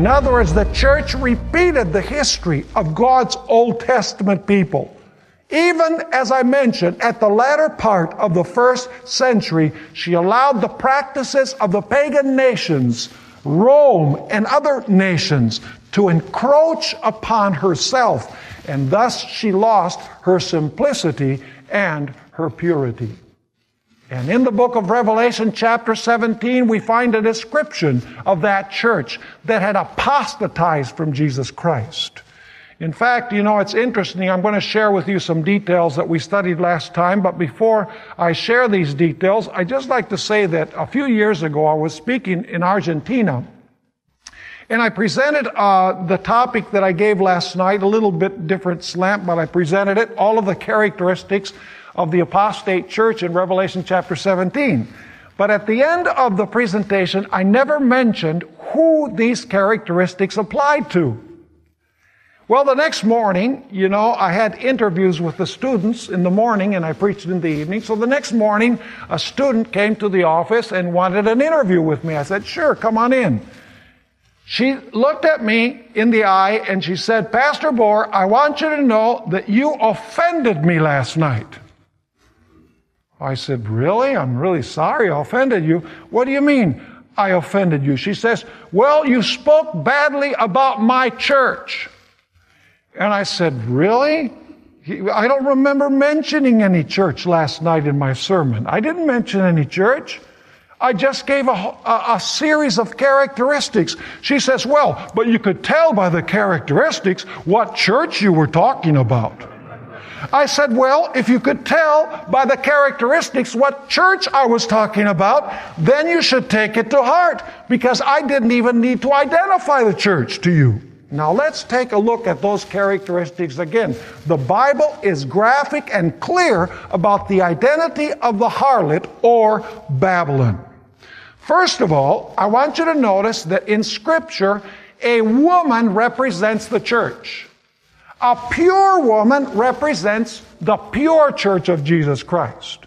In other words, the church repeated the history of God's Old Testament people. Even, as I mentioned, at the latter part of the first century, she allowed the practices of the pagan nations, Rome and other nations, to encroach upon herself, and thus she lost her simplicity and her purity. And in the book of Revelation, chapter 17, we find a description of that church that had apostatized from Jesus Christ. In fact, it's interesting. I'm going to share with you some details that we studied last time, but before I share these details, I'd just like to say that a few years ago I was speaking in Argentina, and I presented the topic that I gave last night, a little bit different slant, but I presented it, all of the characteristics of the apostate church in Revelation chapter 17. But at the end of the presentation, I never mentioned who these characteristics applied to. Well, the next morning, I had interviews with the students in the morning and I preached in the evening. So the next morning, a student came to the office and wanted an interview with me. I said, sure, come on in. She looked at me in the eye and she said, Pastor Bor, I want you to know that you offended me last night. I said, really? I'm really sorry I offended you. What do you mean I offended you? She says, well, you spoke badly about my church. And I said, really? I don't remember mentioning any church last night in my sermon. I didn't mention any church. I just gave a series of characteristics. She says, well, but you could tell by the characteristics what church you were talking about. I said, well, if you could tell by the characteristics what church I was talking about, then you should take it to heart, because I didn't even need to identify the church to you. Now let's take a look at those characteristics again. The Bible is graphic and clear about the identity of the harlot or Babylon. First of all, I want you to notice that in Scripture, a woman represents the church. A pure woman represents the pure church of Jesus Christ.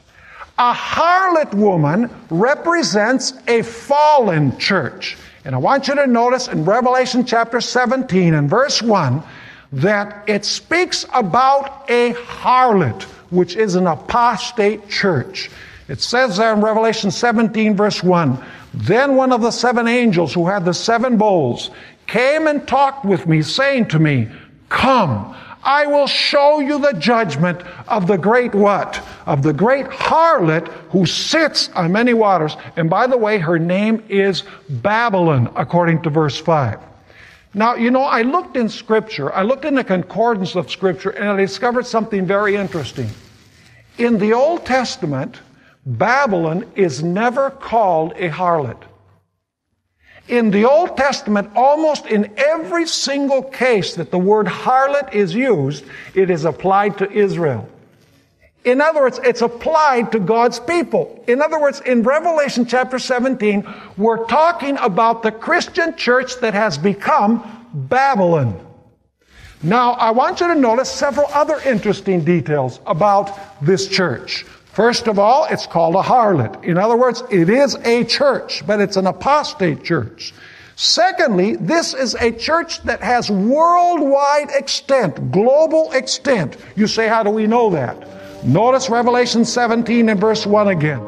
A harlot woman represents a fallen church. And I want you to notice in Revelation chapter 17 and verse 1 that it speaks about a harlot, which is an apostate church. It says there in Revelation 17 verse 1, then one of the seven angels who had the seven bowls came and talked with me, saying to me, come, I will show you the judgment of the great what? Of the great harlot who sits on many waters. And by the way, her name is Babylon, according to verse 5. Now, I looked in Scripture, I looked in the concordance of Scripture, and I discovered something very interesting. In the Old Testament, Babylon is never called a harlot. In the Old Testament, almost in every single case that the word harlot is used, it is applied to Israel. In other words, it's applied to God's people. In other words, in Revelation chapter 17, we're talking about the Christian church that has become Babylon. Now, I want you to notice several other interesting details about this church. First of all, it's called a harlot. In other words, it is a church, but it's an apostate church. Secondly, this is a church that has worldwide extent, global extent. You say, how do we know that? Notice Revelation 17 and verse 1 again.